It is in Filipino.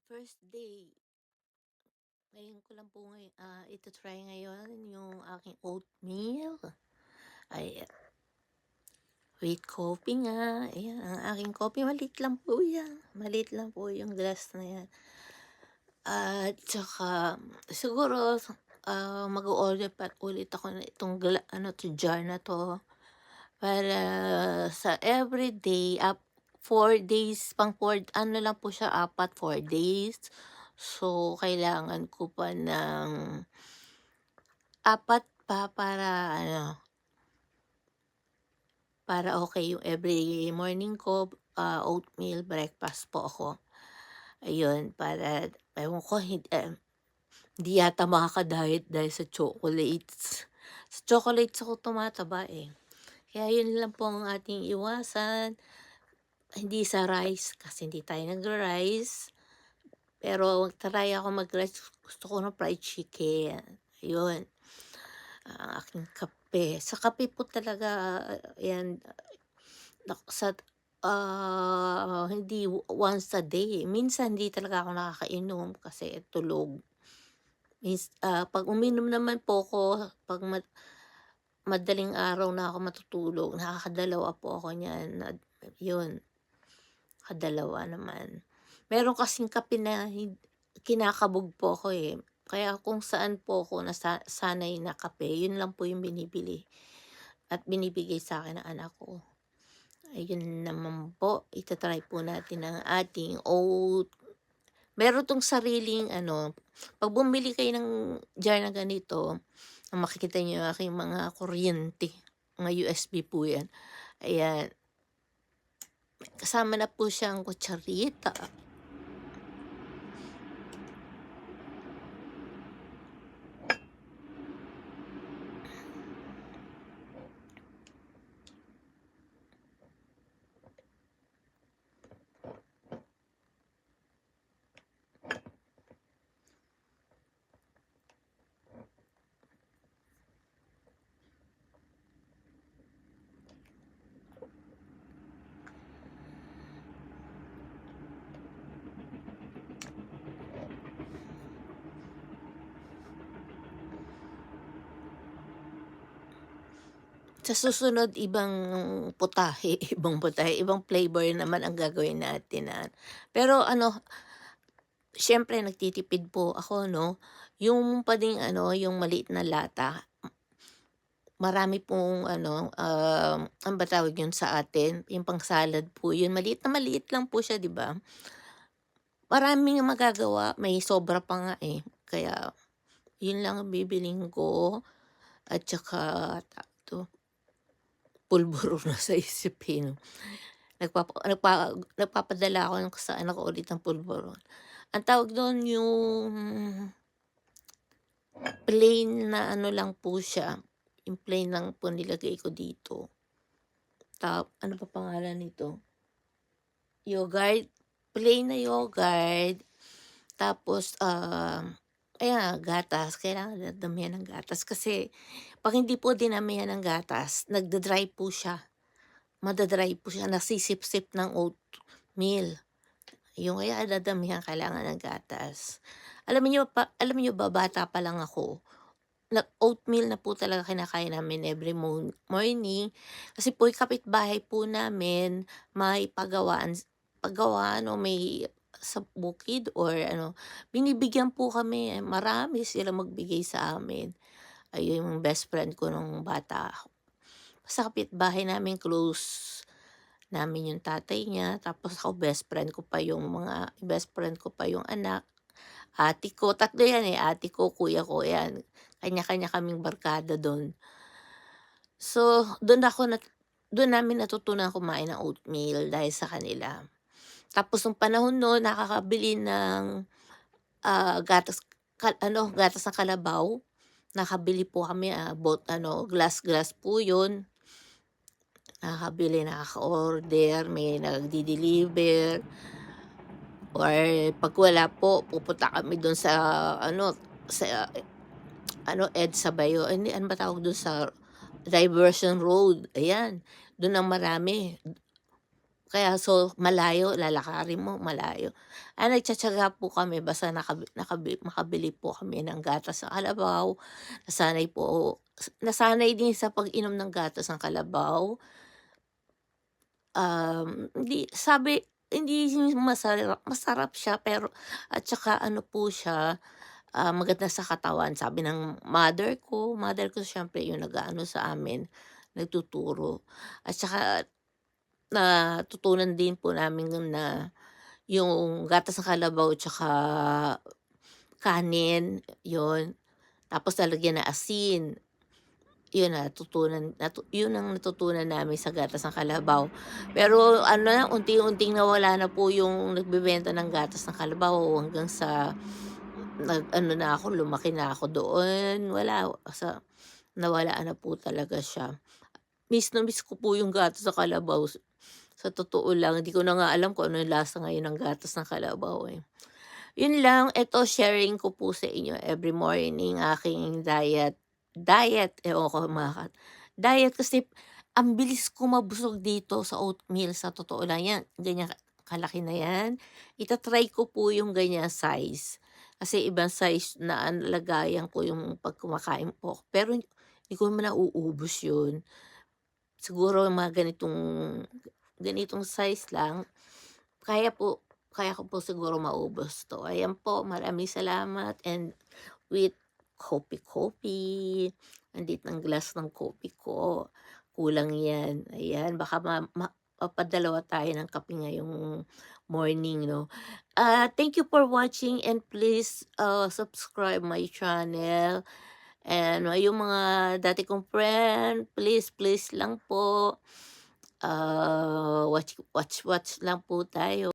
First day, ngayon ko lang po ito-try ngayon yung aking oatmeal. Ay, with coffee nga. Ayan, ang aking coffee, maliit lang po yan. Maliit lang po yung glass na yan. At saka, siguro, mag-o-order pa ulit ako na itong jar na to. Para sa everyday, 4 days, ano lang po siya, 4 days. So, kailangan ko pa ng 4 pa para okay yung every morning ko, oatmeal breakfast po ako. Ayun, para ewan ko hindi yata makaka-diet dahil sa chocolates. Sa chocolates ako tumataba, eh. Kaya yun lang po ang ating iwasan. Hindi sa rice kasi hindi tayo nagra-rice. Pero try ako mag-rice. Gusto ko ng fried chicken. Ayun. Ang aking kape. Sa kape po talaga, yan, sa, hindi once a day. Minsan hindi talaga ako nakakainom kasi tulog. Pag uminom naman po ako, pag madaling araw na ako matutulog, nakakadalawa po ako niyan. Yun, kadalawa naman. Meron kasing kape na kinakabog po ako, eh. Kaya kung saan po ako sanay na kape, yun lang po yung binibili at binibigay sa akin ng anak ko. Ayun naman po, ita-try po natin ang ating meron 'tong sariling 'pag bumili kayo ng jar na ganito, makikita niyo yung aking mga kuryente, mga USB po 'yan. Ayan, kasama na po siyang kutsarita. Sa susunod ibang putahe, ibang flavor naman ang gagawin natin pero siyempre nagtitipid po ako 'no, yung pa ding yung maliit na lata, marami pong ano ba tawag yun sa atin, yung pang-salad po yun, maliit lang po siya 'di ba? Maraming magagawa, may sobra pa nga, eh, kaya yun lang ang bibilhin ko at saka pulburo na sa isip, eh, 'no. Nagpapadala ako sa anak ko ulit ng pulburon. Ang tawag dun yung plain na lang po siya, yung plain lang po nilagay ko dito. Ano pa pangalan nito? Yogurt, plain na yogurt, tapos, ayan gatas, kailangan damihan ng gatas kasi 'pag hindi po dinamihan ng gatas nagda-dry po siya, mada-dry po siya, nasisipsip ng oatmeal. Yung kaya dadamihan kailangan ng gatas. Alam niyo ba bata pa lang ako, oatmeal na po talaga kinakain namin every morning. Kasi po yung kapitbahay po namin may paggawaan o may sa bukid or binibigyan po kami, marami sila magbigay sa amin. Ayun yung best friend ko nung bata ako. Sa kapitbahay namin close namin yung tatay niya, tapos ako best friend ko pa yung anak, ate ko, tatlo yan, eh, ate ko, kuya ko, yan. Kanya-kanya kaming barkada dun. So, dun namin natutunan kumain ng oatmeal dahil sa kanila. Tapos nung panahon nun nakakabili ng, gatas gatas ng kalabaw. Nakabili po kami, glass po yun. Nakaka-order, may nagde-deliver or 'pag wala po pupunta kami dun sa sa EDSA ba yun? Hindi, ano ba tawag dun sa Diversion Road, ayan. Dun ang marami. Kaya malayo, lalakarin mo, malayo. Nagtitiyaga po kami basta makabili po kami ng gatas ng kalabaw. Nasanay din sa pag-inom ng gatas ng kalabaw. Hindi masarap siya pero at saka ano po siya, maganda sa katawan sabi ng mother ko siyempre yung nag-aano sa amin, nagtuturo. At saka natutunan din po namin na yung gatas ng kalabaw tsaka kanin, yun. Tapos lalagyan ng asin, yun ang natutunan namin sa gatas ng kalabaw. Pero ano na, unti-unting nawala na po yung nagbebenta ng gatas ng kalabaw hanggang sa nag-ano na ako, lumaki na ako doon, nawala na po talaga siya. Miss na miss ko po yung gatas ng kalabaw. Sa totoo lang, hindi ko na nga alam kung ano yung lasa ngayon ng gatas ng kalabaw, eh. Yun lang, eto sharing ko po sa inyo every morning aking ewan ko diet kasi ang bilis ko mabusog dito sa oatmeal sa totoo lang yan, ganyan kalaki na yan. Ita-try ko po yung ganyang size, kasi ibang size na lagayan ko yung 'pag kumakain po ako, pero hindi ko naman nauubos yun. Siguro mga ganitong size lang, kaya ko po siguro maubos 'to. Ayan po, maraming salamat and with coffee. Andito ang glass ng coffee ko, kulang 'yan. Ayan, baka mapadalawa tayo ng kape ngayong morning 'no. Thank you for watching and please, subscribe my channel. And yung mga dati kong friend, please lang po, watch watch watch lang po tayo.